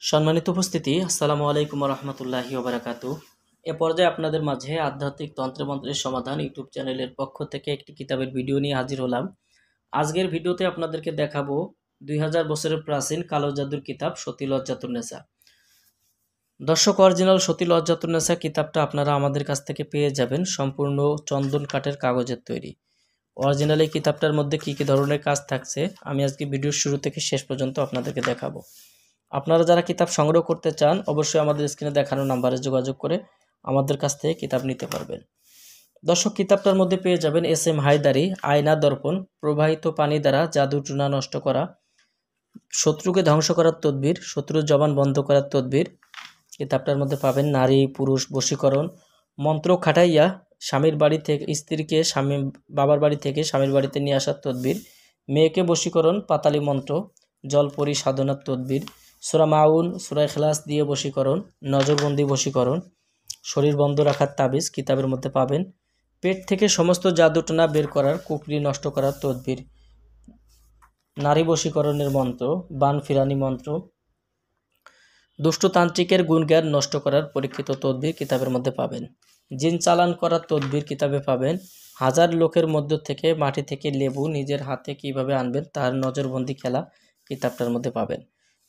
সম্মানিত উপস্থিতি, আসসালামু আলাইকুম রহমতুল্লাহি ওবারাকাতু। এ পর্যায়ে আপনাদের মাঝে আধ্যাত্মিক তন্ত্রমন্ত্রের সমাধান ইউটিউব চ্যানেলের পক্ষ থেকে একটি কিতাবের ভিডিও নিয়ে হাজির হলাম। আজকের ভিডিওতে আপনাদেরকে দেখাবো 2000 বছরের প্রাচীন কালো জাদুর কিতাব সতী লজ্জাতুন্নেসা। দর্শক, অরিজিনাল সতী লজ্জাতুন্নেসা কিতাবটা আপনারা আমাদের কাছ থেকে পেয়ে যাবেন সম্পূর্ণ চন্দন কাঠের কাগজের তৈরি। অরিজিনাল এই কিতাবটার মধ্যে কী কী ধরনের কাজ থাকছে আমি আজকে ভিডিওর শুরু থেকে শেষ পর্যন্ত আপনাদেরকে দেখাবো। আপনারা যারা কিতাব সংগ্রহ করতে চান অবশ্যই আমাদের স্ক্রিনে দেখানো নাম্বারে যোগাযোগ করে আমাদের কাছ থেকে কিতাব নিতে পারবেন। দর্শক, কিতাবটার মধ্যে পেয়ে যাবেন এস.এম. হায়দারি, আয়না দর্পণ, প্রবাহিত পানি দ্বারা জাদু টুনা নষ্ট করা, শত্রুকে ধ্বংস করার তদবির, শত্রুর জবান বন্ধ করার তদবির। কিতাবটার মধ্যে পাবেন নারী পুরুষ বশীকরণ, মন্ত্র খাটাইয়া স্বামীর বাড়ি থেকে স্ত্রীকে বাবার বাড়ি থেকে স্বামীর বাড়িতে নিয়ে আসার তদবির, মেয়েকে বশীকরণ পাতালি মন্ত্র, জলপরি সাধনার তদবির, সূরা মাউন সূরা ইখলাস দিয়ে বশীকরণ, নজরবন্দি বশীকরণ, শরীর বন্ধ রাখার তাবিজ কিতাবের মধ্যে পাবেন, পেট থেকে সমস্ত জাদুটনা বের করার কুকরি নষ্ট করার তদবির, নারী বশীকরণের মন্ত্র, বান ফিরানি মন্ত্র, দুষ্টতান্ত্রিকের গুণজ্ঞান নষ্ট করার পরীক্ষিত তদবির কিতাবের মধ্যে পাবেন, জিন চালান করার তদবির কিতাবে পাবেন, হাজার লোকের মধ্য থেকে মাটি থেকে লেবু নিজের হাতে কিভাবে আনবেন তার নজরবন্দি খেলা কিতাবটার মধ্যে পাবেন,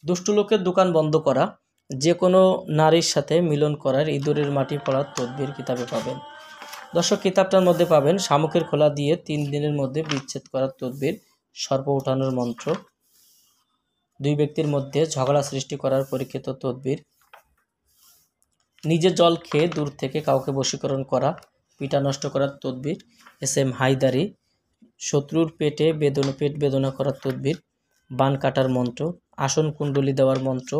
দুষ্ট লোকের দোকান বন্ধ করা, যে কোনো নারীর সাথে মিলন করার ইঁদুরের মাটি পড়ার তদবির কিতাবে পাবেন। দর্শক, কিতাবটার মধ্যে পাবেন শামুকের খোলা দিয়ে 3 দিনের মধ্যে বিচ্ছেদ করার তদবির, সর্প উঠানোর মন্ত্র, 2 ব্যক্তির মধ্যে ঝগড়া সৃষ্টি করার পরীক্ষিত তদবির, নিজে জল খেয়ে দূর থেকে কাউকে বশীকরণ করা, পিটা নষ্ট করার তদবির এস.এম. হায়দারি, শত্রুর পেট বেদনা করার তদবির, বান কাটার মন্ত্র, আসন কুণ্ডলী দেওয়ার মন্ত্র,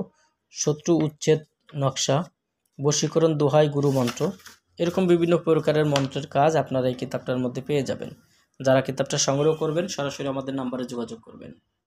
শত্রু উচ্ছেদ নকশা, বশীকরণ দোহাই গুরু মন্ত্র। এরকম বিভিন্ন প্রকারের মন্ত্রের কাজ আপনারা এই কিতাবটার মধ্যে পেয়ে যাবেন। যারা কিতাবটা সংগ্রহ করবেন সরাসরি আমাদের নাম্বারে যোগাযোগ করবেন।